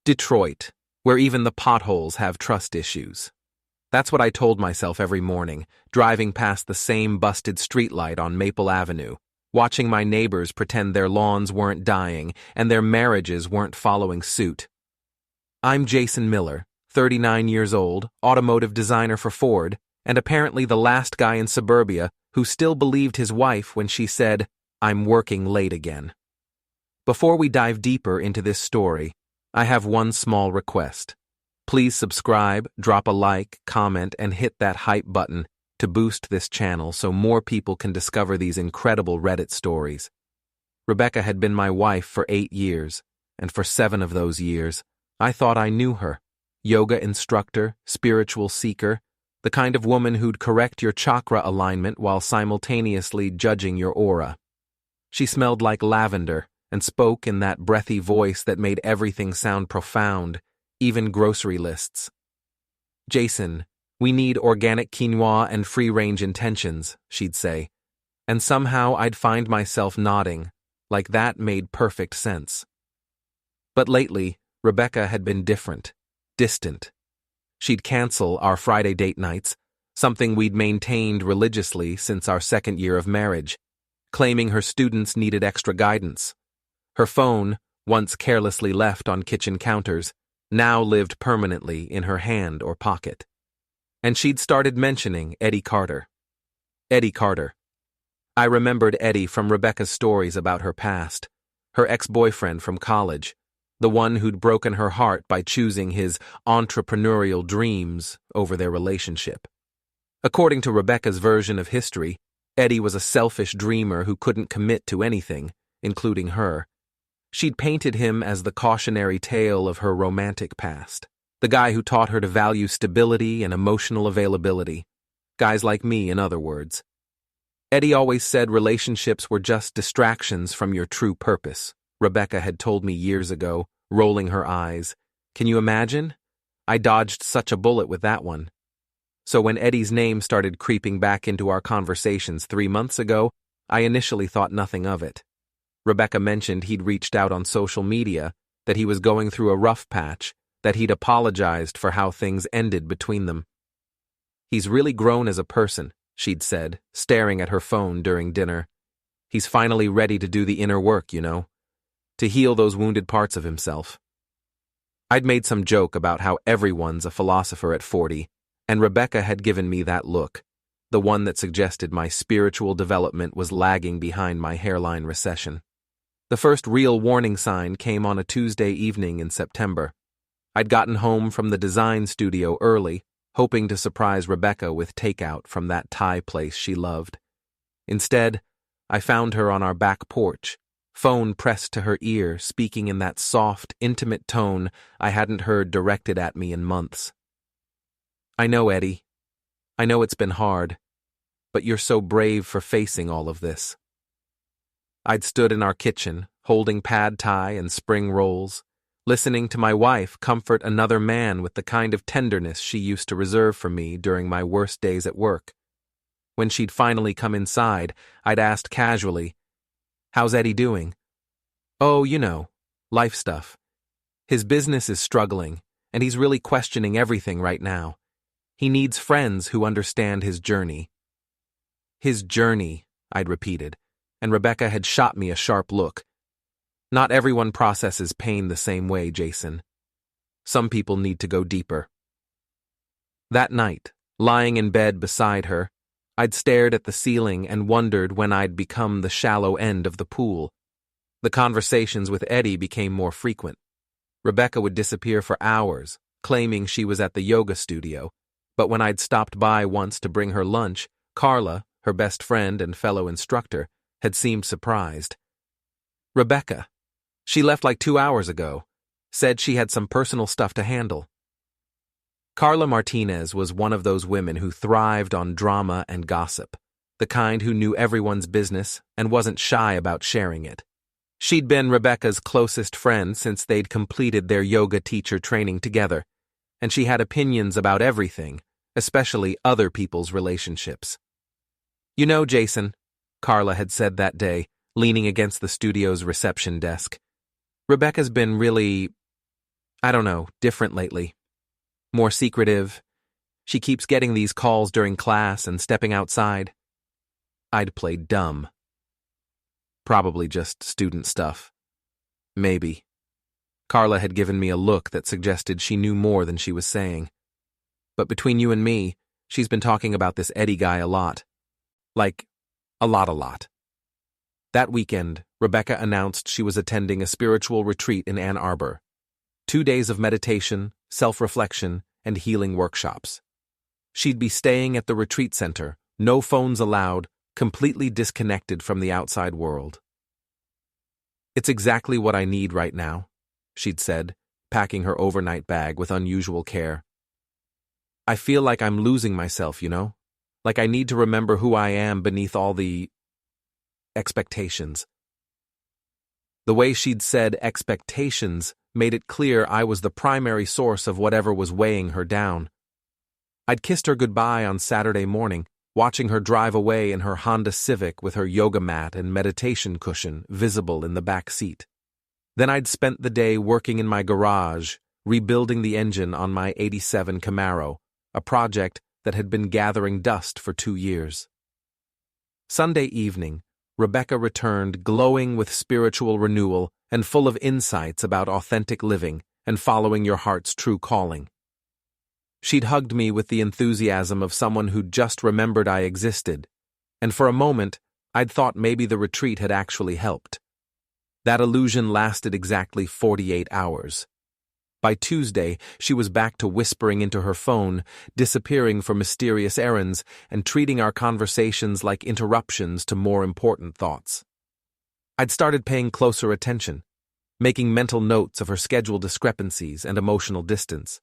Detroit, where even the potholes have trust issues. That's what I told myself every morning, driving past the same busted streetlight on Maple Avenue, watching my neighbors pretend their lawns weren't dying and their marriages weren't following suit. I'm Jason Miller, 39 years old, automotive designer for Ford, and apparently the last guy in suburbia who still believed his wife when she said, "I'm working late again." Before we dive deeper into this story, I have one small request. Please subscribe, drop a like, comment, and hit that hype button to boost this channel so more people can discover these incredible Reddit stories. Rebecca had been my wife for 8 years, and for 7 of those years, I thought I knew her. Yoga instructor, spiritual seeker, the kind of woman who'd correct your chakra alignment while simultaneously judging your aura. She smelled like lavender and spoke in that breathy voice that made everything sound profound, even grocery lists. "Jason, we need organic quinoa and free-range intentions," she'd say, and somehow I'd find myself nodding, like that made perfect sense. But lately, Rebecca had been different, distant. She'd cancel our Friday date nights, something we'd maintained religiously since our 2nd year of marriage, claiming her students needed extra guidance. Her phone, once carelessly left on kitchen counters, now lived permanently in her hand or pocket. And she'd started mentioning Eddie Carter. Eddie Carter. I remembered Eddie from Rebecca's stories about her past, her ex-boyfriend from college, the one who'd broken her heart by choosing his entrepreneurial dreams over their relationship. According to Rebecca's version of history, Eddie was a selfish dreamer who couldn't commit to anything, including her. She'd painted him as the cautionary tale of her romantic past, the guy who taught her to value stability and emotional availability. Guys like me, in other words. Eddie always said relationships were just distractions from your true purpose, Rebecca had told me years ago, rolling her eyes. Can you imagine? I dodged such a bullet with that one. So when Eddie's name started creeping back into our conversations 3 months ago, I initially thought nothing of it. Rebecca mentioned he'd reached out on social media, that he was going through a rough patch, that he'd apologized for how things ended between them. "He's really grown as a person," she'd said, staring at her phone during dinner. "He's finally ready to do the inner work, you know, to heal those wounded parts of himself." I'd made some joke about how everyone's a philosopher at 40, and Rebecca had given me that look, the one that suggested my spiritual development was lagging behind my hairline recession. The first real warning sign came on a Tuesday evening in September. I'd gotten home from the design studio early, hoping to surprise Rebecca with takeout from that Thai place she loved. Instead, I found her on our back porch, phone pressed to her ear, speaking in that soft, intimate tone I hadn't heard directed at me in months. "I know, Eddie. I know it's been hard, but you're so brave for facing all of this." I'd stood in our kitchen, holding pad thai and spring rolls, listening to my wife comfort another man with the kind of tenderness she used to reserve for me during my worst days at work. When she'd finally come inside, I'd asked casually, "How's Eddie doing?" "Oh, you know, life stuff. His business is struggling, and he's really questioning everything right now. He needs friends who understand his journey." "His journey," I'd repeated, and Rebecca had shot me a sharp look. "Not everyone processes pain the same way, Jason. Some people need to go deeper." That night, lying in bed beside her, I'd stared at the ceiling and wondered when I'd become the shallow end of the pool. The conversations with Eddie became more frequent. Rebecca would disappear for hours, claiming she was at the yoga studio, but when I'd stopped by once to bring her lunch, Carla, her best friend and fellow instructor, had seemed surprised. "Rebecca, she left like 2 hours ago. Said she had some personal stuff to handle." Carla Martinez was one of those women who thrived on drama and gossip, the kind who knew everyone's business and wasn't shy about sharing it. She'd been Rebecca's closest friend since they'd completed their yoga teacher training together, and she had opinions about everything, especially other people's relationships. "You know, Jason," Carla had said that day, leaning against the studio's reception desk, "Rebecca's been really I don't know, different lately. More secretive. She keeps getting these calls during class and stepping outside. I'd played dumb. Probably just student stuff. Maybe. Carla had given me a look that suggested she knew more than she was saying. But between you and me, she's been talking about this Eddie guy a lot. Like, a lot. That weekend, Rebecca announced she was attending a spiritual retreat in Ann Arbor. 2 days of meditation, self-reflection, and healing workshops. She'd be staying at the retreat center, no phones allowed, completely disconnected from the outside world. It's exactly what I need right now, she'd said, packing her overnight bag with unusual care. I feel like I'm losing myself, you know? Like I need to remember who I am beneath all the expectations. The way she'd said expectations made it clear I was the primary source of whatever was weighing her down. I'd kissed her goodbye on Saturday morning, watching her drive away in her Honda Civic with her yoga mat and meditation cushion visible in the back seat. Then I'd spent the day working in my garage, rebuilding the engine on my '87 Camaro, a project that had been gathering dust for 2 years. Sunday evening, Rebecca returned glowing with spiritual renewal and full of insights about authentic living and following your heart's true calling. She'd hugged me with the enthusiasm of someone who'd just remembered I existed, and for a moment, I'd thought maybe the retreat had actually helped. That illusion lasted exactly 48 hours. By Tuesday, she was back to whispering into her phone, disappearing for mysterious errands, and treating our conversations like interruptions to more important thoughts. I'd started paying closer attention, making mental notes of her schedule discrepancies and emotional distance.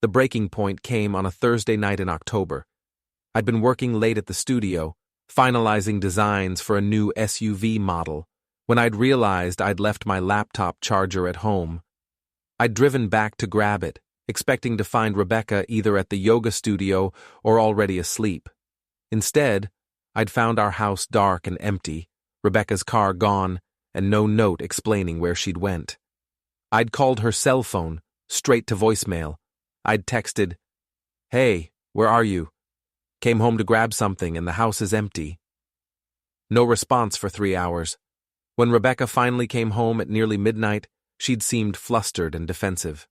The breaking point came on a Thursday night in October. I'd been working late at the studio, finalizing designs for a new SUV model, when I'd realized I'd left my laptop charger at home. I'd driven back to grab it, expecting to find Rebecca either at the yoga studio or already asleep. Instead, I'd found our house dark and empty, Rebecca's car gone, and no note explaining where she'd went. I'd called her cell phone, straight to voicemail. I'd texted, "Hey, where are you? Came home to grab something and the house is empty." No response for 3 hours. When Rebecca finally came home at nearly midnight, she'd seemed flustered and defensive.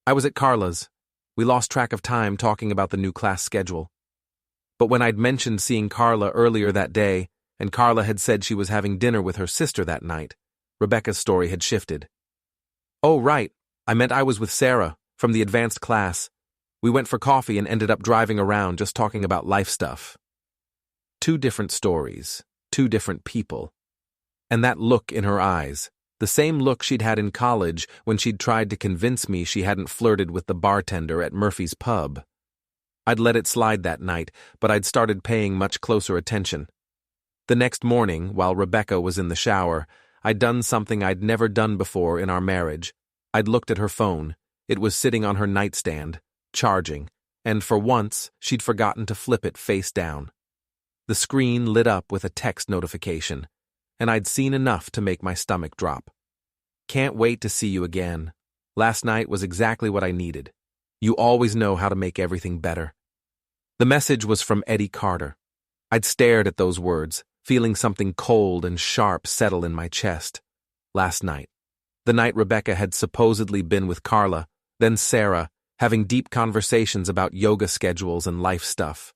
I was at Carla's. We lost track of time talking about the new class schedule. But when I'd mentioned seeing Carla earlier that day, and Carla had said she was having dinner with her sister that night, Rebecca's story had shifted. "Oh, right. I meant I was with Sarah, from the advanced class. We went for coffee and ended up driving around just talking about life stuff." 2 different stories, 2 different people. And that look in her eyes, the same look she'd had in college when she'd tried to convince me she hadn't flirted with the bartender at Murphy's Pub. I'd let it slide that night, but I'd started paying much closer attention. The next morning, while Rebecca was in the shower, I'd done something I'd never done before in our marriage. I'd looked at her phone. It was sitting on her nightstand, charging, and for once, she'd forgotten to flip it face down. The screen lit up with a text notification, and I'd seen enough to make my stomach drop. "Can't wait to see you again. Last night was exactly what I needed. You always know how to make everything better." The message was from Eddie Carter. I'd stared at those words, feeling something cold and sharp settle in my chest. Last night. The night Rebecca had supposedly been with Carla, then Sarah, having deep conversations about yoga schedules and life stuff.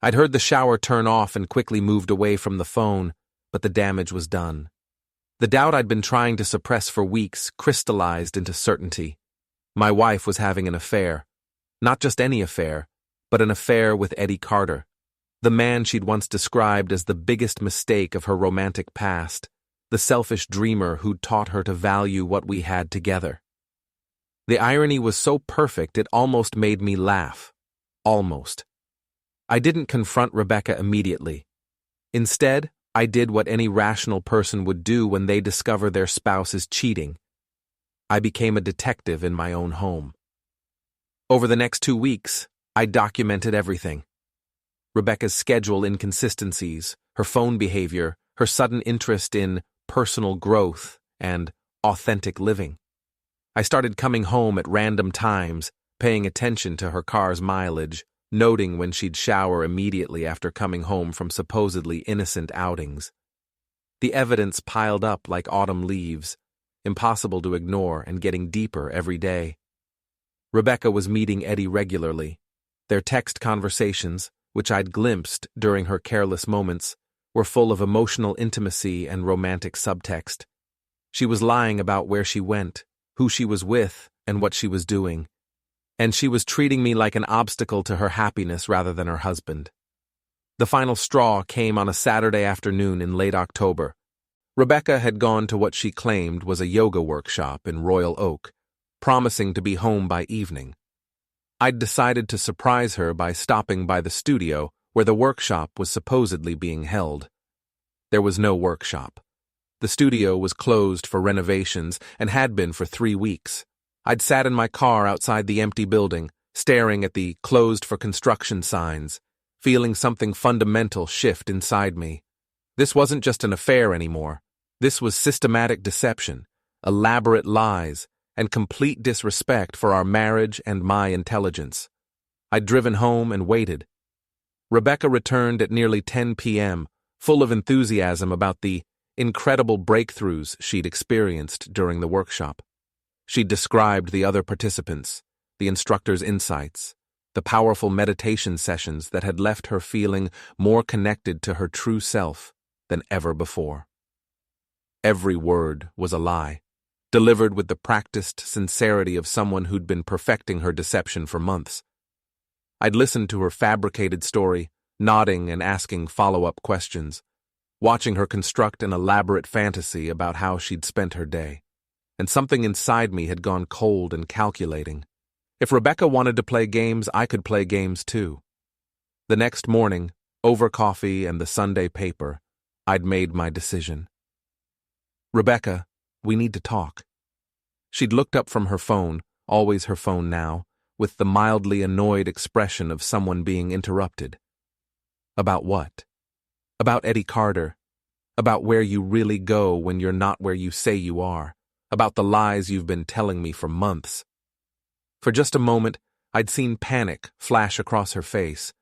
I'd heard the shower turn off and quickly moved away from the phone, but the damage was done. The doubt I'd been trying to suppress for weeks crystallized into certainty. My wife was having an affair. Not just any affair, but an affair with Eddie Carter, the man she'd once described as the biggest mistake of her romantic past, the selfish dreamer who'd taught her to value what we had together. The irony was so perfect it almost made me laugh. Almost. I didn't confront Rebecca immediately. Instead, I did what any rational person would do when they discover their spouse is cheating. I became a detective in my own home. Over the next 2 weeks, I documented everything. Rebecca's schedule inconsistencies, her phone behavior, her sudden interest in personal growth and authentic living. I started coming home at random times, paying attention to her car's mileage, noting when she'd shower immediately after coming home from supposedly innocent outings. The evidence piled up like autumn leaves, impossible to ignore and getting deeper every day. Rebecca was meeting Eddie regularly. Their text conversations, which I'd glimpsed during her careless moments, were full of emotional intimacy and romantic subtext. She was lying about where she went, who she was with, and what she was doing. And she was treating me like an obstacle to her happiness rather than her husband. The final straw came on a Saturday afternoon in late October. Rebecca had gone to what she claimed was a yoga workshop in Royal Oak, promising to be home by evening. I'd decided to surprise her by stopping by the studio where the workshop was supposedly being held. There was no workshop. The studio was closed for renovations and had been for 3 weeks. I'd sat in my car outside the empty building, staring at the closed for construction signs, feeling something fundamental shift inside me. This wasn't just an affair anymore. This was systematic deception, elaborate lies, and complete disrespect for our marriage and my intelligence. I'd driven home and waited. Rebecca returned at nearly 10 p.m., full of enthusiasm about the incredible breakthroughs she'd experienced during the workshop. She'd described the other participants, the instructor's insights, the powerful meditation sessions that had left her feeling more connected to her true self than ever before. Every word was a lie, delivered with the practiced sincerity of someone who'd been perfecting her deception for months. I'd listened to her fabricated story, nodding and asking follow-up questions, watching her construct an elaborate fantasy about how she'd spent her day. And something inside me had gone cold and calculating. If Rebecca wanted to play games, I could play games too. The next morning, over coffee and the Sunday paper, I'd made my decision. Rebecca, we need to talk. She'd looked up from her phone, always her phone now, with the mildly annoyed expression of someone being interrupted. About what? About Eddie Carter. About where you really go when you're not where you say you are. About the lies you've been telling me for months. For just a moment, I'd seen panic flash across her face.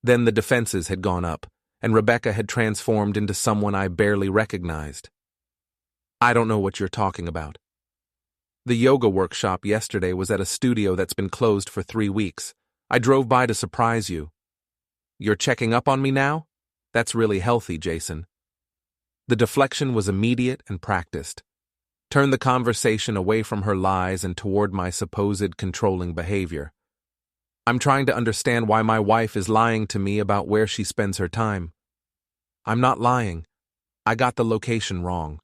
Then the defenses had gone up, and Rebecca had transformed into someone I barely recognized. I don't know what you're talking about. The yoga workshop yesterday was at a studio that's been closed for 3 weeks. I drove by to surprise you. You're checking up on me now? That's really healthy, Jason. The deflection was immediate and practiced. Turn the conversation away from her lies and toward my supposed controlling behavior. I'm trying to understand why my wife is lying to me about where she spends her time. I'm not lying. I got the location wrong.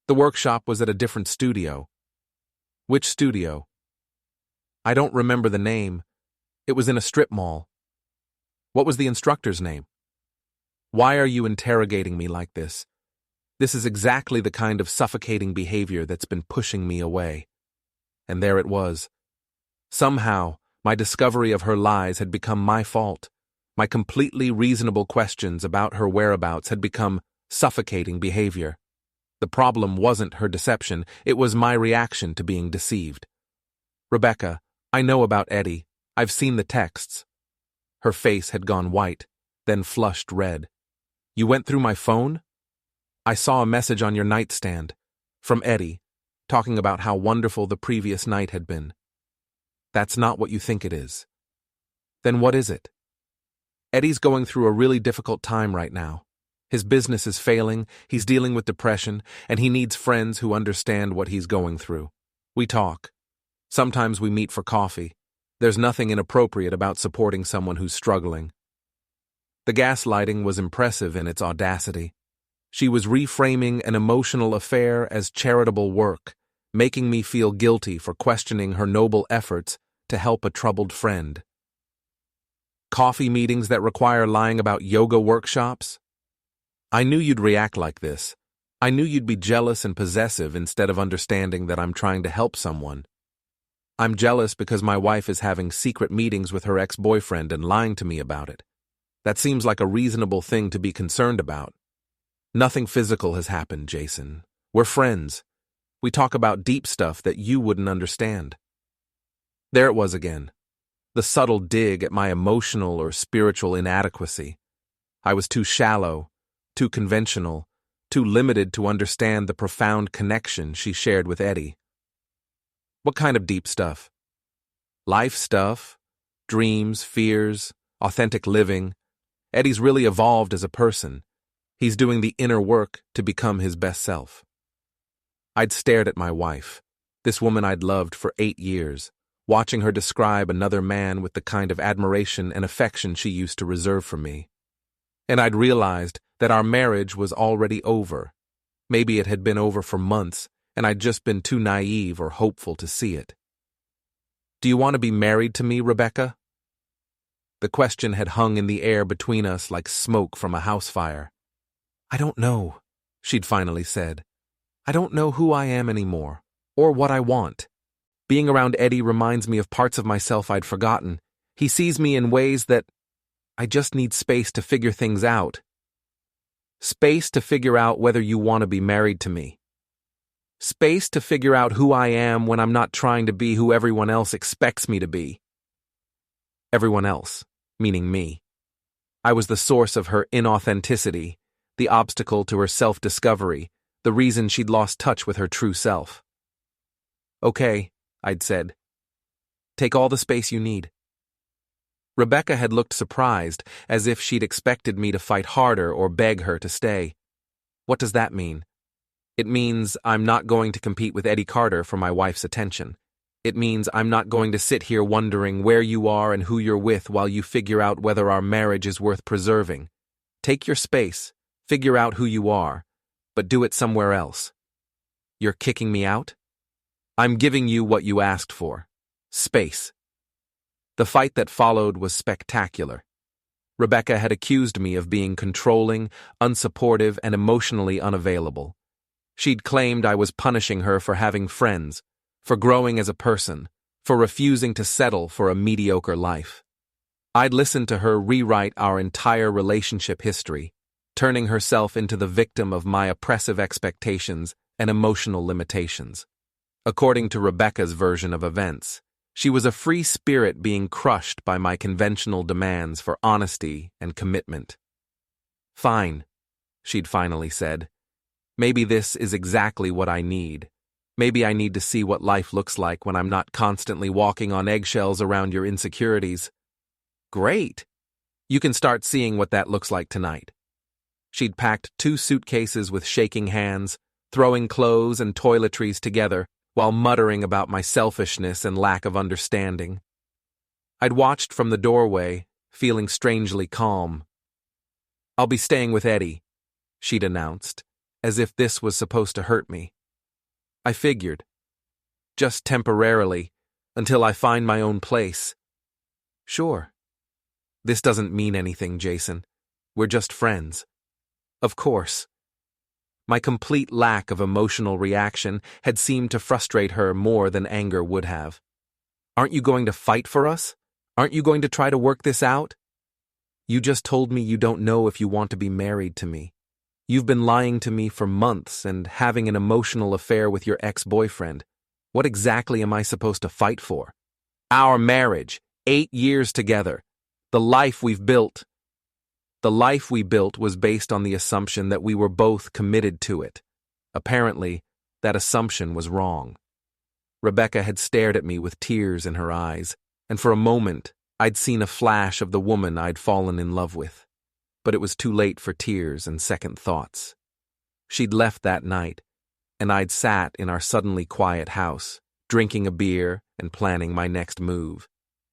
The workshop was at a different studio. Which studio? I don't remember the name. It was in a strip mall. What was the instructor's name? Why are you interrogating me like this? This is exactly the kind of suffocating behavior that's been pushing me away. And there it was. Somehow, my discovery of her lies had become my fault. My completely reasonable questions about her whereabouts had become suffocating behavior. The problem wasn't her deception, it was my reaction to being deceived. Rebecca, I know about Eddie. I've seen the texts. Her face had gone white, then flushed red. You went through my phone? I saw a message on your nightstand, from Eddie, talking about how wonderful the previous night had been. That's not what you think it is. Then what is it? Eddie's going through a really difficult time right now. His business is failing, he's dealing with depression, and he needs friends who understand what he's going through. We talk. Sometimes we meet for coffee. There's nothing inappropriate about supporting someone who's struggling. The gaslighting was impressive in its audacity. She was reframing an emotional affair as charitable work, making me feel guilty for questioning her noble efforts to help a troubled friend. Coffee meetings that require lying about yoga workshops? I knew you'd react like this. I knew you'd be jealous and possessive instead of understanding that I'm trying to help someone. I'm jealous because my wife is having secret meetings with her ex-boyfriend and lying to me about it. That seems like a reasonable thing to be concerned about. Nothing physical has happened, Jason. We're friends. We talk about deep stuff that you wouldn't understand. There it was again, the subtle dig at my emotional or spiritual inadequacy. I was too shallow, too conventional, too limited to understand the profound connection she shared with Eddie. What kind of deep stuff? Life stuff, dreams, fears, authentic living. Eddie's really evolved as a person. He's doing the inner work to become his best self. I'd stared at my wife, this woman I'd loved for 8 years, watching her describe another man with the kind of admiration and affection she used to reserve for me. And I'd realized that our marriage was already over. Maybe it had been over for months, and I'd just been too naive or hopeful to see it. "Do you want to be married to me, Rebecca?" The question had hung in the air between us like smoke from a house fire. "I don't know," she'd finally said. "I don't know who I am anymore, or what I want. Being around Eddie reminds me of parts of myself I'd forgotten. He sees me in ways that I just need space to figure things out. Space to figure out whether you want to be married to me. Space to figure out who I am when I'm not trying to be who everyone else expects me to be." Everyone else, meaning me. I was the source of her inauthenticity, the obstacle to her self-discovery, the reason she'd lost touch with her true self. "Okay," I'd said. "Take all the space you need." Rebecca had looked surprised, as if she'd expected me to fight harder or beg her to stay. "What does that mean?" "It means I'm not going to compete with Eddie Carter for my wife's attention. It means I'm not going to sit here wondering where you are and who you're with while you figure out whether our marriage is worth preserving. Take your space, figure out who you are, but do it somewhere else." "You're kicking me out?" "I'm giving you what you asked for. Space." The fight that followed was spectacular. Rebecca had accused me of being controlling, unsupportive, and emotionally unavailable. She'd claimed I was punishing her for having friends, for growing as a person, for refusing to settle for a mediocre life. I'd listened to her rewrite our entire relationship history, turning herself into the victim of my oppressive expectations and emotional limitations. According to Rebecca's version of events, she was a free spirit being crushed by my conventional demands for honesty and commitment. "Fine," she'd finally said. "Maybe this is exactly what I need. Maybe I need to see what life looks like when I'm not constantly walking on eggshells around your insecurities." "Great! You can start seeing what that looks like tonight." She'd packed 2 suitcases with shaking hands, throwing clothes and toiletries together, while muttering about my selfishness and lack of understanding. I'd watched from the doorway, feeling strangely calm. "I'll be staying with Eddie," she'd announced, as if this was supposed to hurt me. I figured. Just temporarily, until I find my own place. "Sure. This doesn't mean anything, Jason. We're just friends." "Of course." My complete lack of emotional reaction had seemed to frustrate her more than anger would have. "Aren't you going to fight for us? Aren't you going to try to work this out? You just told me you don't know if you want to be married to me. You've been lying to me for months and having an emotional affair with your ex-boyfriend. What exactly am I supposed to fight for? Our marriage, 8 years together, the life we've built." The life we built was based on the assumption that we were both committed to it. Apparently, that assumption was wrong. Rebecca had stared at me with tears in her eyes, and for a moment, I'd seen a flash of the woman I'd fallen in love with. But it was too late for tears and second thoughts. She'd left that night, and I'd sat in our suddenly quiet house, drinking a beer and planning my next move.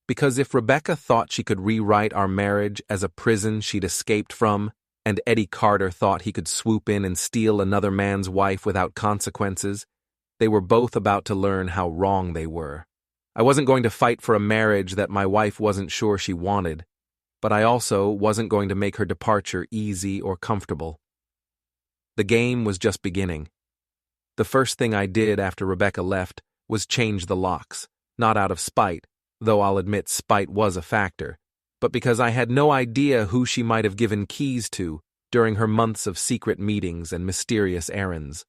Because if Rebecca thought she could rewrite our marriage as a prison she'd escaped from, and Eddie Carter thought he could swoop in and steal another man's wife without consequences, they were both about to learn how wrong they were. I wasn't going to fight for a marriage that my wife wasn't sure she wanted, but I also wasn't going to make her departure easy or comfortable. The game was just beginning. The first thing I did after Rebecca left was change the locks, not out of spite, though I'll admit spite was a factor, but because I had no idea who she might have given keys to during her months of secret meetings and mysterious errands.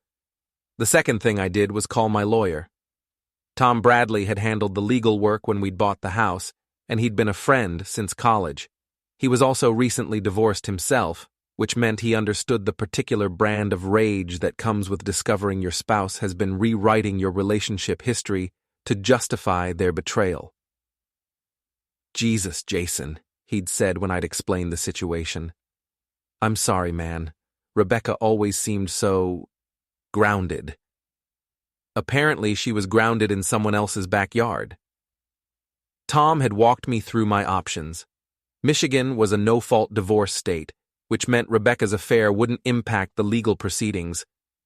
The second thing I did was call my lawyer. Tom Bradley had handled the legal work when we'd bought the house, and he'd been a friend since college. He was also recently divorced himself, which meant he understood the particular brand of rage that comes with discovering your spouse has been rewriting your relationship history to justify their betrayal. "Jesus, Jason," he'd said when I'd explained the situation. "I'm sorry, man. Rebecca always seemed so grounded." Apparently, she was grounded in someone else's backyard. Tom had walked me through my options. Michigan was a no-fault divorce state, which meant Rebecca's affair wouldn't impact the legal proceedings,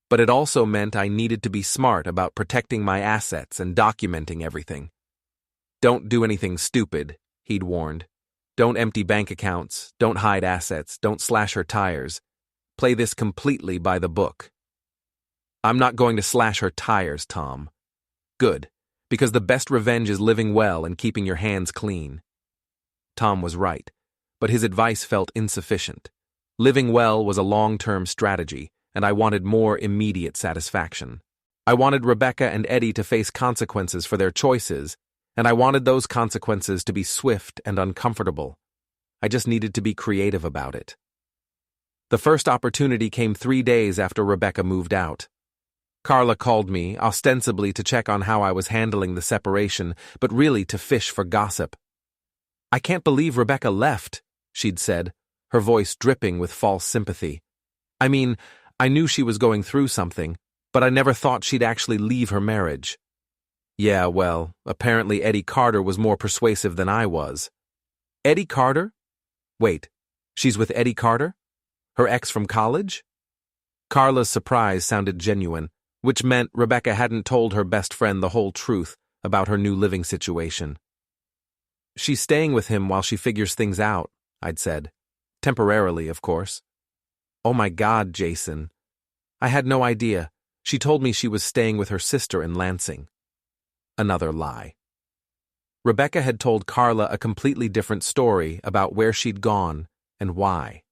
but it also meant I needed to be smart about protecting my assets and documenting everything. "Don't do anything stupid," he'd warned. "Don't empty bank accounts, don't hide assets, don't slash her tires. Play this completely by the book." "I'm not going to slash her tires, Tom." "Good, because the best revenge is living well and keeping your hands clean." Tom was right, but his advice felt insufficient. Living well was a long-term strategy, and I wanted more immediate satisfaction. I wanted Rebecca and Eddie to face consequences for their choices, and I wanted those consequences to be swift and uncomfortable. I just needed to be creative about it. The first opportunity came 3 days after Rebecca moved out. Carla called me, ostensibly to check on how I was handling the separation, but really to fish for gossip. "I can't believe Rebecca left," she'd said, her voice dripping with false sympathy. "I mean, I knew she was going through something, but I never thought she'd actually leave her marriage." "Yeah, well, apparently Eddie Carter was more persuasive than I was." "Eddie Carter? Wait, she's with Eddie Carter? Her ex from college?" Carla's surprise sounded genuine, which meant Rebecca hadn't told her best friend the whole truth about her new living situation. "She's staying with him while she figures things out," I'd said. "Temporarily, of course." "Oh my God, Jason. I had no idea. She told me she was staying with her sister in Lansing." Another lie. Rebecca had told Carla a completely different story about where she'd gone and why.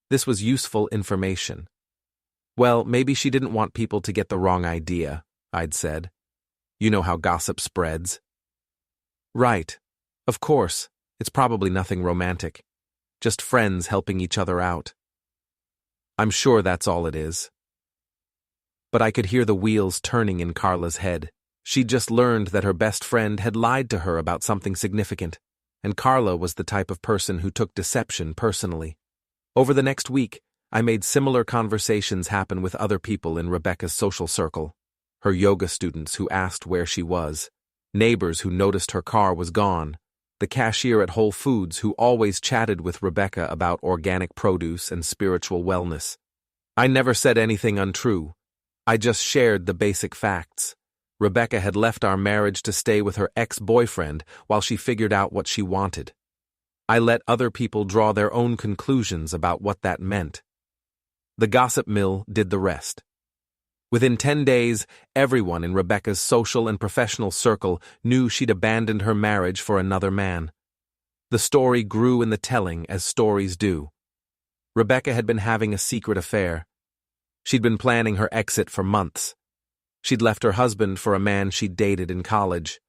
This was useful information. "Well, maybe she didn't want people to get the wrong idea," I'd said. "You know how gossip spreads." "Right. Of course, it's probably nothing romantic. Just friends helping each other out." "I'm sure that's all it is." But I could hear the wheels turning in Carla's head. She'd just learned that her best friend had lied to her about something significant, and Carla was the type of person who took deception personally. Over the next week, I made similar conversations happen with other people in Rebecca's social circle. Her yoga students who asked where she was, neighbors who noticed her car was gone, the cashier at Whole Foods who always chatted with Rebecca about organic produce and spiritual wellness. I never said anything untrue. I just shared the basic facts. Rebecca had left our marriage to stay with her ex-boyfriend while she figured out what she wanted. I let other people draw their own conclusions about what that meant. The gossip mill did the rest. Within 10 days, everyone in Rebecca's social and professional circle knew she'd abandoned her marriage for another man. The story grew in the telling, as stories do. Rebecca had been having a secret affair. She'd been planning her exit for months. She'd left her husband for a man she'd dated in college.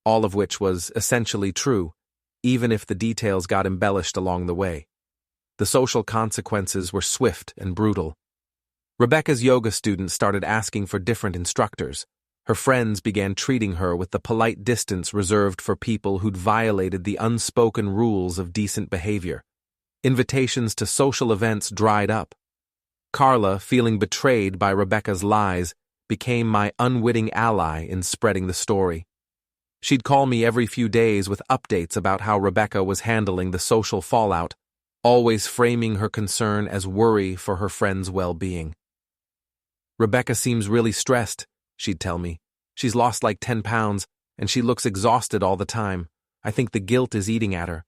All of which was essentially true, even if the details got embellished along the way. The social consequences were swift and brutal. Rebecca's yoga students started asking for different instructors. Her friends began treating her with the polite distance reserved for people who'd violated the unspoken rules of decent behavior. Invitations to social events dried up. Carla, feeling betrayed by Rebecca's lies, became my unwitting ally in spreading the story. She'd call me every few days with updates about how Rebecca was handling the social fallout, always framing her concern as worry for her friend's well-being. "Rebecca seems really stressed," she'd tell me. "She's lost like 10 pounds, and she looks exhausted all the time. I think the guilt is eating at her."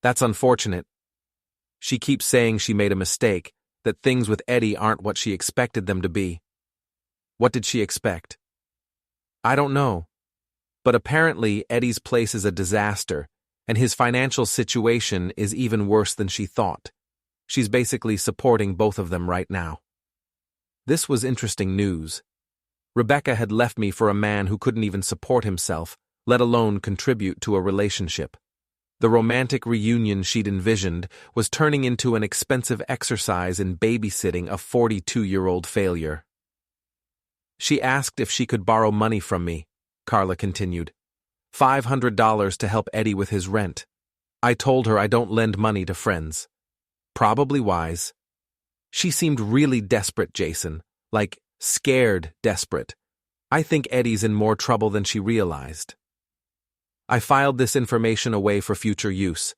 "That's unfortunate. She keeps saying she made a mistake, that things with Eddie aren't what she expected them to be." "What did she expect?" "I don't know. But apparently Eddie's place is a disaster, and his financial situation is even worse than she thought. She's basically supporting both of them right now." This was interesting news, Rebecca had left me for a man who couldn't even support himself, let alone contribute to a relationship. The romantic reunion she'd envisioned was turning into an expensive exercise in babysitting a 42-year-old failure. She asked if she could borrow money from me, Carla continued. $500 to help Eddie with his rent. I told her I don't lend money to friends. Probably wise. She seemed really desperate, Jason, like scared desperate. I think Eddie's in more trouble than she realized. I filed this information away for future use.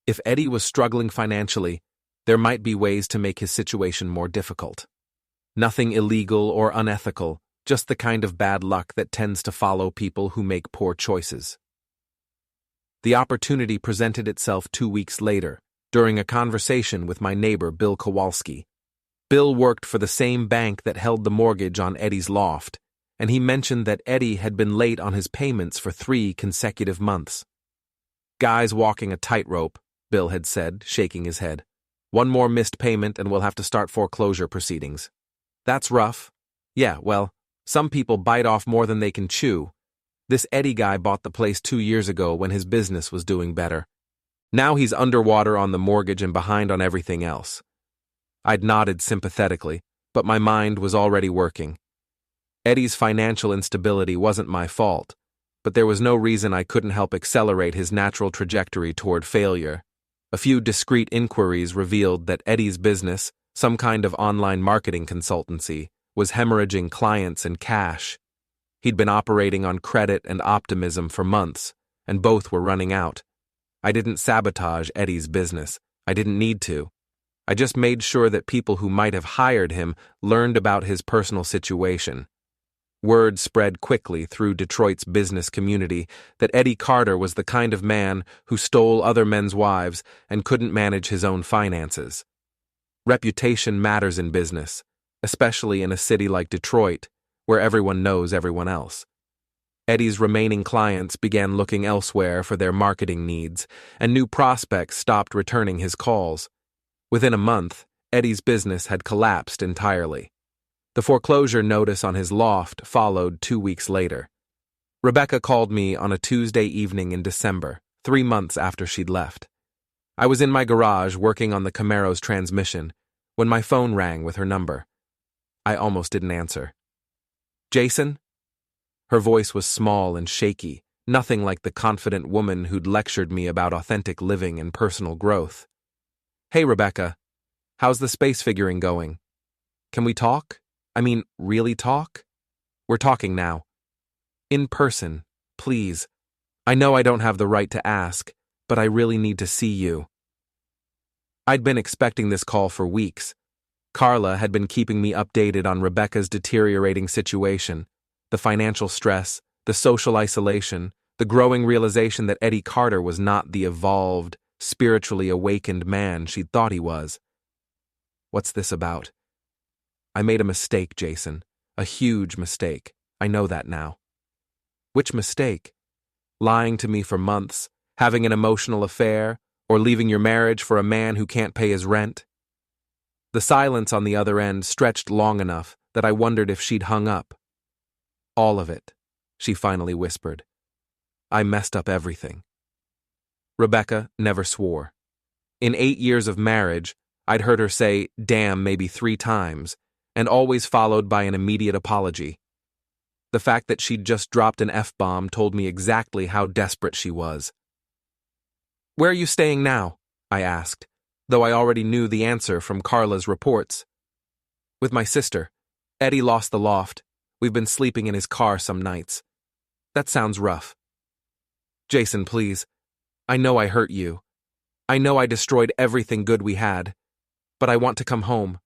If Eddie was struggling financially, there might be ways to make his situation more difficult. Nothing illegal or unethical, just the kind of bad luck that tends to follow people who make poor choices. The opportunity presented itself 2 weeks later, during a conversation with my neighbor Bill Kowalski. Bill worked for the same bank that held the mortgage on Eddie's loft, and he mentioned that Eddie had been late on his payments for 3 consecutive months. Guy's walking a tightrope, Bill had said, shaking his head. One more missed payment and we'll have to start foreclosure proceedings. That's rough. Yeah, well, some people bite off more than they can chew. This Eddie guy bought the place 2 years ago when his business was doing better. Now he's underwater on the mortgage and behind on everything else. I'd nodded sympathetically, but my mind was already working. Eddie's financial instability wasn't my fault, but there was no reason I couldn't help accelerate his natural trajectory toward failure. A few discreet inquiries revealed that Eddie's business, some kind of online marketing consultancy, was hemorrhaging clients and cash. He'd been operating on credit and optimism for months, and both were running out. I didn't sabotage Eddie's business. I didn't need to. I just made sure that people who might have hired him learned about his personal situation. Word spread quickly through Detroit's business community that Eddie Carter was the kind of man who stole other men's wives and couldn't manage his own finances. Reputation matters in business, especially in a city like Detroit, where everyone knows everyone else. Eddie's remaining clients began looking elsewhere for their marketing needs, and new prospects stopped returning his calls. Within a month, Eddie's business had collapsed entirely. The foreclosure notice on his loft followed 2 weeks later. Rebecca called me on a Tuesday evening in December, 3 months after she'd left. I was in my garage working on the Camaro's transmission when my phone rang with her number. I almost didn't answer. Jason? Her voice was small and shaky, nothing like the confident woman who'd lectured me about authentic living and personal growth. Hey, Rebecca. How's the space figuring going? Can we talk? I mean, really talk? We're talking now. In person, please. I know I don't have the right to ask, but I really need to see you. I'd been expecting this call for weeks. Carla had been keeping me updated on Rebecca's deteriorating situation, the financial stress, the social isolation, the growing realization that Eddie Carter was not the evolved, spiritually awakened man she'd thought he was. What's this about? I made a mistake, Jason. A huge mistake. I know that now. Which mistake? Lying to me for months, having an emotional affair, or leaving your marriage for a man who can't pay his rent? The silence on the other end stretched long enough that I wondered if she'd hung up. All of it, she finally whispered. I messed up everything. Rebecca never swore. In 8 years of marriage, I'd heard her say damn maybe 3 times, and always followed by an immediate apology. The fact that she'd just dropped an F-bomb told me exactly how desperate she was. Where are you staying now? I asked, though I already knew the answer from Carla's reports. With my sister. Eddie lost the loft. We've been sleeping in his car some nights. That sounds rough. Jason, please. I know I hurt you. I know I destroyed everything good we had. But I want to come home.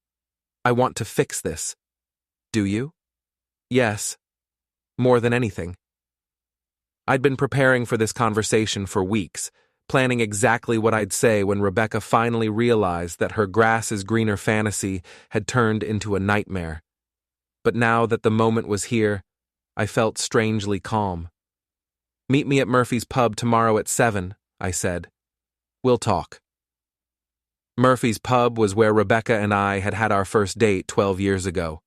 I want to fix this. Do you? Yes. More than anything. I'd been preparing for this conversation for weeks, planning exactly what I'd say when Rebecca finally realized that her grass-is-greener fantasy had turned into a nightmare. But now that the moment was here, I felt strangely calm. Meet me at Murphy's Pub tomorrow at 7, I said. We'll talk. Murphy's Pub was where Rebecca and I had had our first date 12 years ago.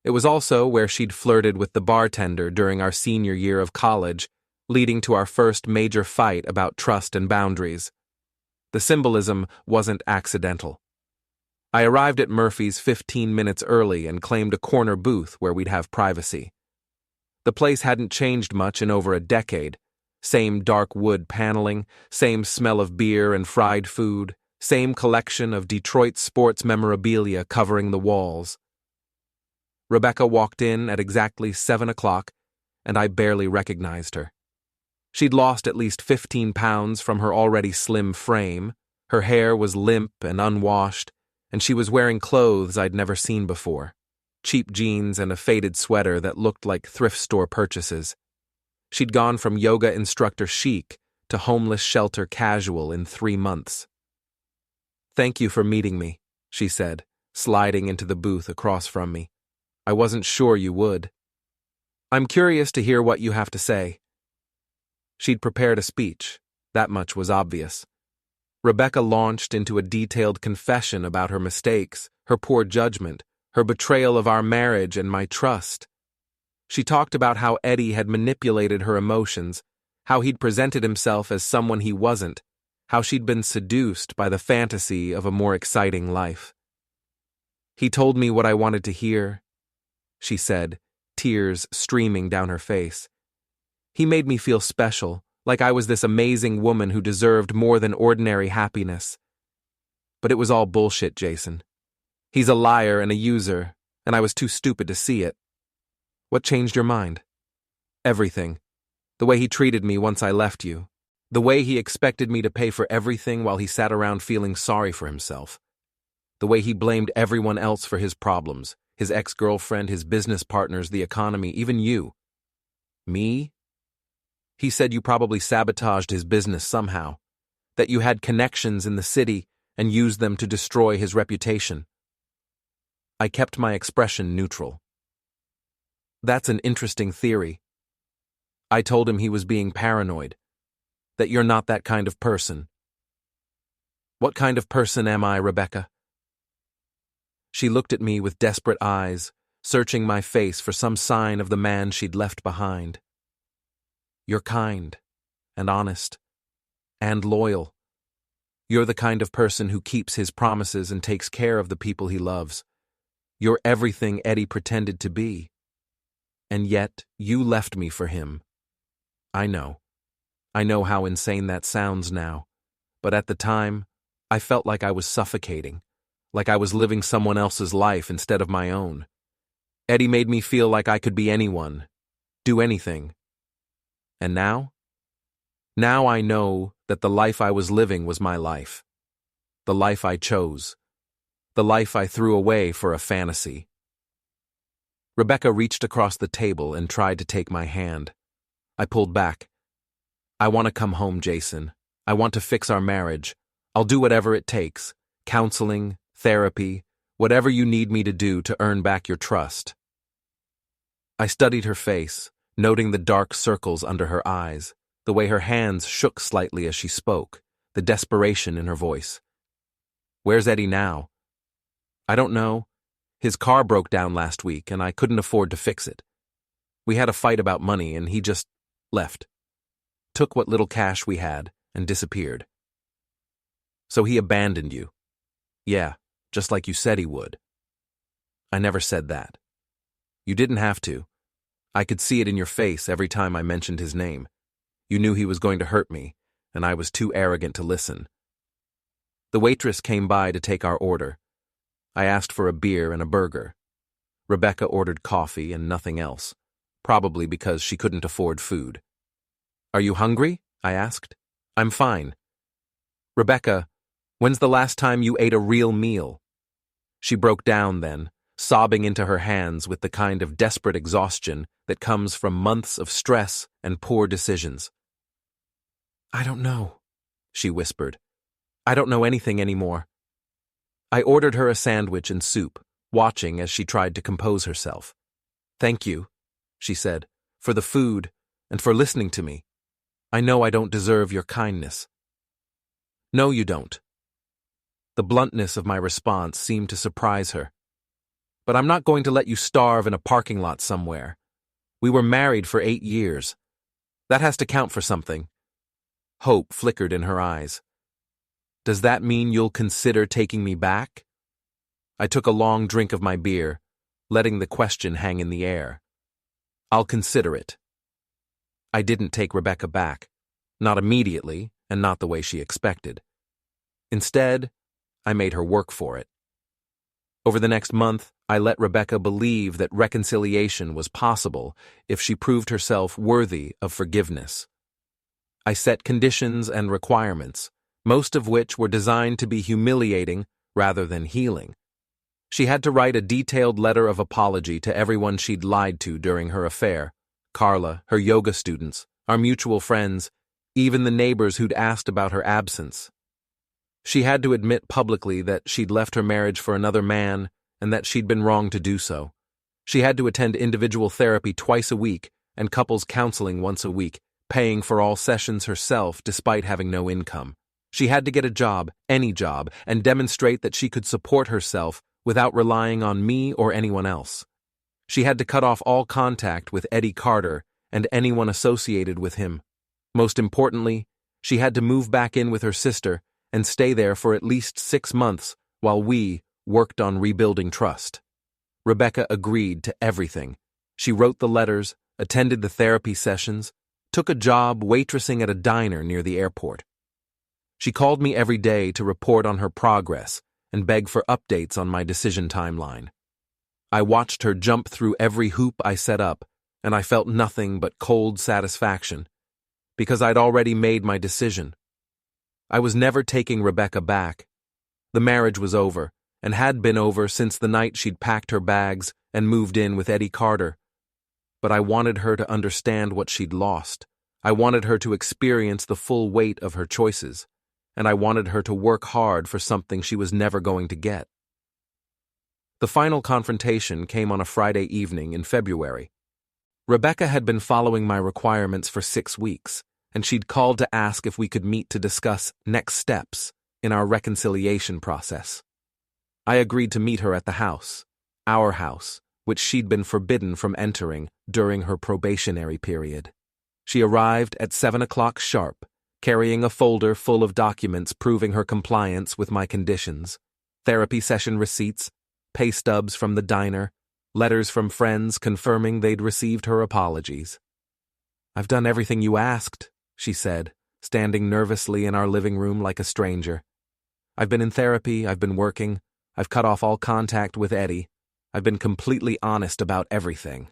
It was also where she'd flirted with the bartender during our senior year of college, leading to our first major fight about trust and boundaries. The symbolism wasn't accidental. I arrived at Murphy's 15 minutes early and claimed a corner booth where we'd have privacy. The place hadn't changed much in over a decade. Same dark wood paneling, same smell of beer and fried food, same collection of Detroit sports memorabilia covering the walls. Rebecca walked in at exactly 7 o'clock, and I barely recognized her. She'd lost at least 15 pounds from her already slim frame, her hair was limp and unwashed, and she was wearing clothes I'd never seen before, cheap jeans and a faded sweater that looked like thrift store purchases. She'd gone from yoga instructor chic to homeless shelter casual in 3 months. "Thank you for meeting me," she said, sliding into the booth across from me. "I wasn't sure you would. I'm curious to hear what you have to say." She'd prepared a speech. That much was obvious. Rebecca launched into a detailed confession about her mistakes, her poor judgment, her betrayal of our marriage and my trust. She talked about how Eddie had manipulated her emotions, how he'd presented himself as someone he wasn't, how she'd been seduced by the fantasy of a more exciting life. "He told me what I wanted to hear," she said, tears streaming down her face. "He made me feel special, like I was this amazing woman who deserved more than ordinary happiness. But it was all bullshit, Jason. He's a liar and a user, and I was too stupid to see it." "What changed your mind?" "Everything. The way he treated me once I left you. The way he expected me to pay for everything while he sat around feeling sorry for himself. The way he blamed everyone else for his problems, his ex-girlfriend, his business partners, the economy, even you." "Me?" "He said you probably sabotaged his business somehow, that you had connections in the city and used them to destroy his reputation." I kept my expression neutral. "That's an interesting theory." I told him he was being paranoid, that you're not that kind of person. "What kind of person am I, Rebecca?" She looked at me with desperate eyes, searching my face for some sign of the man she'd left behind. "You're kind, and honest, and loyal. You're the kind of person who keeps his promises and takes care of the people he loves. You're everything Eddie pretended to be. And yet, you left me for him. I know. I know how insane that sounds now, but at the time, I felt like I was suffocating, like I was living someone else's life instead of my own. Eddie made me feel like I could be anyone, do anything. And now? Now I know that the life I was living was my life. The life I chose. The life I threw away for a fantasy." Rebecca reached across the table and tried to take my hand. I pulled back. "I want to come home, Jason. I want to fix our marriage. I'll do whatever it takes. Counseling, therapy, whatever you need me to do to earn back your trust." I studied her face, noting the dark circles under her eyes, the way her hands shook slightly as she spoke, the desperation in her voice. "Where's Eddie now?" "I don't know. His car broke down last week and I couldn't afford to fix it. We had a fight about money and he just left. Took what little cash we had and disappeared." "So he abandoned you?" "Yeah, just like you said he would." "I never said that. You didn't have to. I could see it in your face every time I mentioned his name. You knew he was going to hurt me, and I was too arrogant to listen." The waitress came by to take our order. I asked for a beer and a burger. Rebecca ordered coffee and nothing else, probably because she couldn't afford food. "Are you hungry?" I asked. "I'm fine." "Rebecca, when's the last time you ate a real meal?" She broke down then, sobbing into her hands with the kind of desperate exhaustion that comes from months of stress and poor decisions. "I don't know," she whispered. "I don't know anything anymore." I ordered her a sandwich and soup, watching as she tried to compose herself. "Thank you," she said, "for the food and for listening to me. I know I don't deserve your kindness." "No, you don't." The bluntness of my response seemed to surprise her. but I'm not going to let you starve in a parking lot somewhere. We were married for 8 years. That has to count for something." Hope flickered in her eyes. "Does that mean you'll consider taking me back?" I took a long drink of my beer, letting the question hang in the air. "I'll consider it." I didn't take Rebecca back, not immediately and not the way she expected. Instead, I made her work for it. Over the next month, I let Rebecca believe that reconciliation was possible if she proved herself worthy of forgiveness. I set conditions and requirements, most of which were designed to be humiliating rather than healing. She had to write a detailed letter of apology to everyone she'd lied to during her affair: Carla, her yoga students, our mutual friends, even the neighbors who'd asked about her absence. She had to admit publicly that she'd left her marriage for another man and that she'd been wrong to do so. She had to attend individual therapy twice a week and couples counseling once a week, paying for all sessions herself despite having no income. She had to get a job, any job, and demonstrate that she could support herself without relying on me or anyone else. She had to cut off all contact with Eddie Carter and anyone associated with him. Most importantly, she had to move back in with her sister and stay there for at least 6 months while we worked on rebuilding trust. Rebecca agreed to everything. She wrote the letters, attended the therapy sessions, took a job waitressing at a diner near the airport. She called me every day to report on her progress and beg for updates on my decision timeline. I watched her jump through every hoop I set up, and I felt nothing but cold satisfaction, because I'd already made my decision. I was never taking Rebecca back. The marriage was over, and had been over since the night she'd packed her bags and moved in with Eddie Carter. But I wanted her to understand what she'd lost. I wanted her to experience the full weight of her choices, and I wanted her to work hard for something she was never going to get. The final confrontation came on a Friday evening in February. Rebecca had been following my requirements for 6 weeks, and she'd called to ask if we could meet to discuss next steps in our reconciliation process. I agreed to meet her at the house, our house, which she'd been forbidden from entering during her probationary period. She arrived at 7 o'clock sharp, carrying a folder full of documents proving her compliance with my conditions: therapy session receipts, pay stubs from the diner, letters from friends confirming they'd received her apologies. "I've done everything you asked," she said, standing nervously in our living room like a stranger. "I've been in therapy, I've been working, I've cut off all contact with Eddie. I've been completely honest about everything."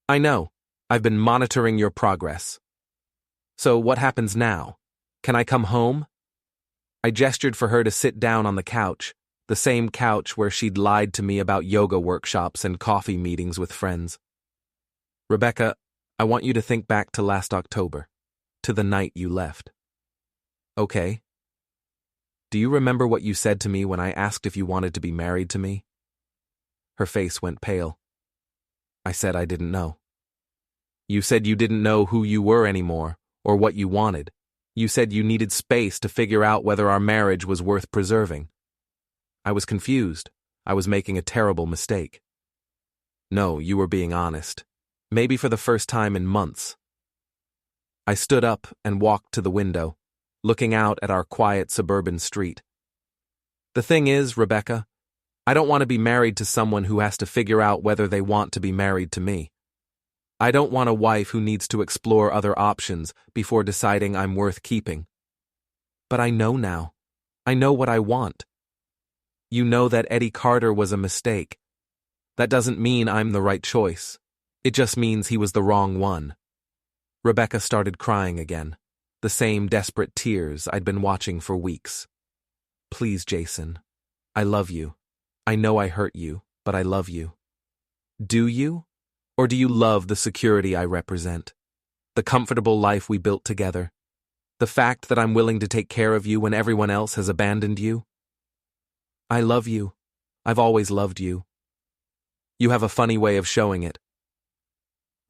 "I know. I've been monitoring your progress." "So what happens now? Can I come home?" I gestured for her to sit down on the couch, the same couch where she'd lied to me about yoga workshops and coffee meetings with friends. "Rebecca, I want you to think back to last October, to the night you left." "Okay. Do you remember what you said to me when I asked if you wanted to be married to me?" Her face went pale. I said I didn't know. "You said you didn't know who you were anymore, or what you wanted. You said you needed space to figure out whether our marriage was worth preserving." I was confused. I was making a terrible mistake. "No, you were being honest. Maybe for the first time in months." I stood up and walked to the window, looking out at our quiet suburban street. "The thing is, Rebecca, I don't want to be married to someone who has to figure out whether they want to be married to me. I don't want a wife who needs to explore other options before deciding I'm worth keeping. But I know now. I know what I want. You know that Eddie Carter was a mistake. That doesn't mean I'm the right choice. It just means he was the wrong one." Rebecca started crying again, the same desperate tears I'd been watching for weeks. "Please, Jason. I love you. I know I hurt you, but I love you." "Do you? Or do you love the security I represent? The comfortable life we built together? The fact that I'm willing to take care of you when everyone else has abandoned you?" "I love you. I've always loved you." "You have a funny way of showing it."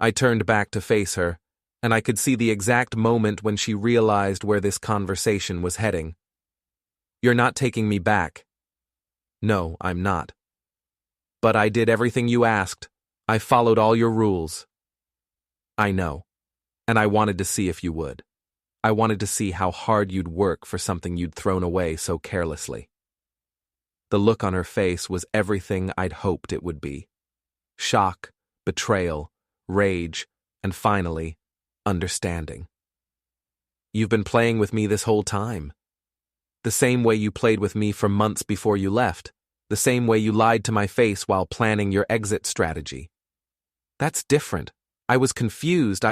I turned back to face her, and I could see the exact moment when she realized where this conversation was heading. "You're not taking me back." "No, I'm not." But I did everything you asked. I followed all your rules. I know. And I wanted to see if you would. I wanted to see how hard you'd work for something you'd thrown away so carelessly. The look on her face was everything I'd hoped it would be. Shock, betrayal, rage, and finally, understanding. You've been playing with me this whole time. The same way you played with me for months before you left. The same way you lied to my face while planning your exit strategy. That's different. I was confused.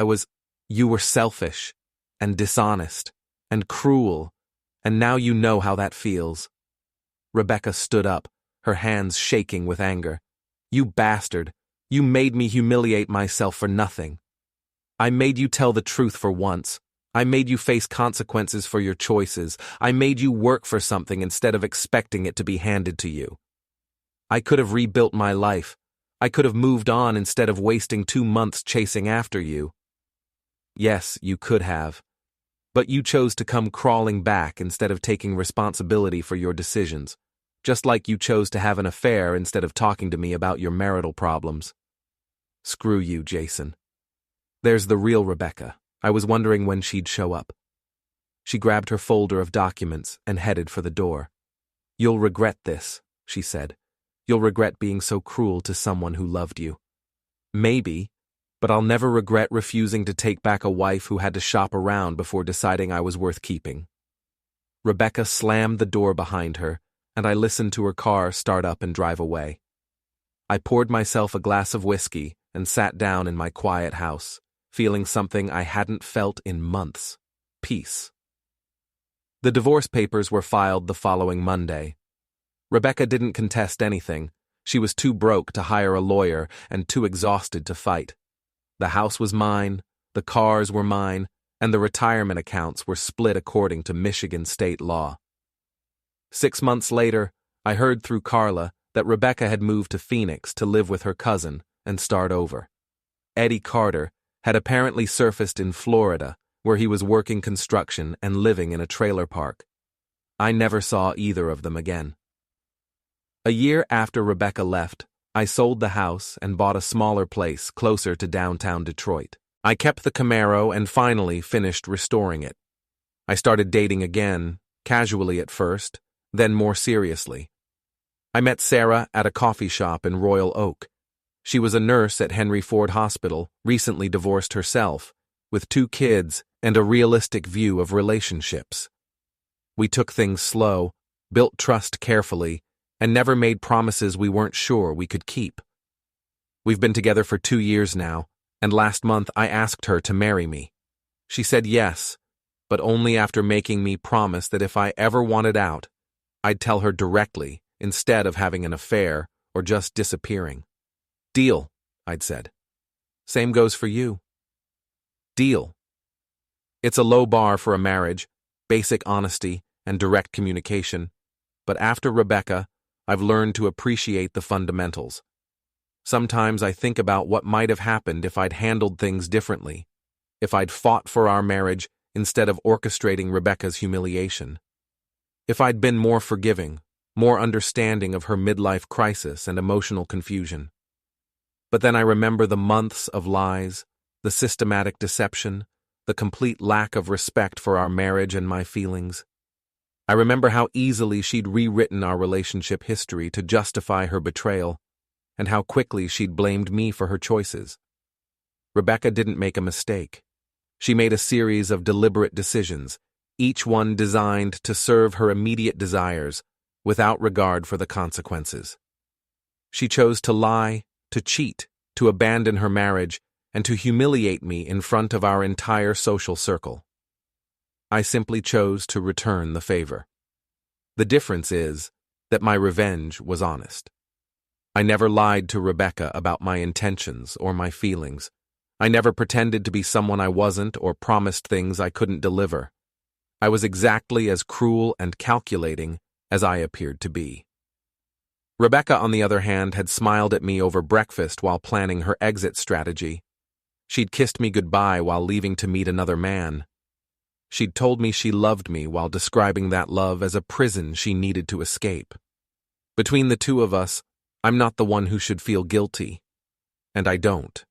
You were selfish, and dishonest, and cruel, and now you know how that feels. Rebecca stood up, her hands shaking with anger. You bastard. You made me humiliate myself for nothing. I made you tell the truth for once. I made you face consequences for your choices. I made you work for something instead of expecting it to be handed to you. I could have rebuilt my life. I could have moved on instead of wasting 2 months chasing after you. Yes, you could have. But you chose to come crawling back instead of taking responsibility for your decisions, just like you chose to have an affair instead of talking to me about your marital problems. Screw you, Jason. There's the real Rebecca. I was wondering when she'd show up. She grabbed her folder of documents and headed for the door. You'll regret this, she said. You'll regret being so cruel to someone who loved you. Maybe, but I'll never regret refusing to take back a wife who had to shop around before deciding I was worth keeping. Rebecca slammed the door behind her, and I listened to her car start up and drive away. I poured myself a glass of whiskey and sat down in my quiet house, feeling something I hadn't felt in months: peace. The divorce papers were filed the following Monday. Rebecca didn't contest anything. She was too broke to hire a lawyer and too exhausted to fight. The house was mine, the cars were mine, and the retirement accounts were split according to Michigan state law. 6 months later, I heard through Carla that Rebecca had moved to Phoenix to live with her cousin and start over. Eddie Carter had apparently surfaced in Florida, where he was working construction and living in a trailer park. I never saw either of them again. A year after Rebecca left, I sold the house and bought a smaller place closer to downtown Detroit. I kept the Camaro and finally finished restoring it. I started dating again, casually at first, then more seriously. I met Sarah at a coffee shop in Royal Oak. She was a nurse at Henry Ford Hospital, recently divorced herself, with 2 kids and a realistic view of relationships. We took things slow, built trust carefully, and never made promises we weren't sure we could keep. We've been together for 2 years now, and last month I asked her to marry me. She said yes, but only after making me promise that if I ever wanted out, I'd tell her directly instead of having an affair or just disappearing. Deal, I'd said. Same goes for you. Deal. It's a low bar for a marriage, basic honesty and direct communication, but after Rebecca, I've learned to appreciate the fundamentals. Sometimes I think about what might have happened if I'd handled things differently, if I'd fought for our marriage instead of orchestrating Rebecca's humiliation, if I'd been more forgiving, more understanding of her midlife crisis and emotional confusion. But then I remember the months of lies, the systematic deception, the complete lack of respect for our marriage and my feelings. I remember how easily she'd rewritten our relationship history to justify her betrayal, and how quickly she'd blamed me for her choices. Rebecca didn't make a mistake. She made a series of deliberate decisions, each one designed to serve her immediate desires, without regard for the consequences. She chose to lie, to cheat, to abandon her marriage, and to humiliate me in front of our entire social circle. I simply chose to return the favor. The difference is that my revenge was honest. I never lied to Rebecca about my intentions or my feelings. I never pretended to be someone I wasn't or promised things I couldn't deliver. I was exactly as cruel and calculating as I appeared to be. Rebecca, on the other hand, had smiled at me over breakfast while planning her exit strategy. She'd kissed me goodbye while leaving to meet another man. She'd told me she loved me while describing that love as a prison she needed to escape. Between the two of us, I'm not the one who should feel guilty. And I don't.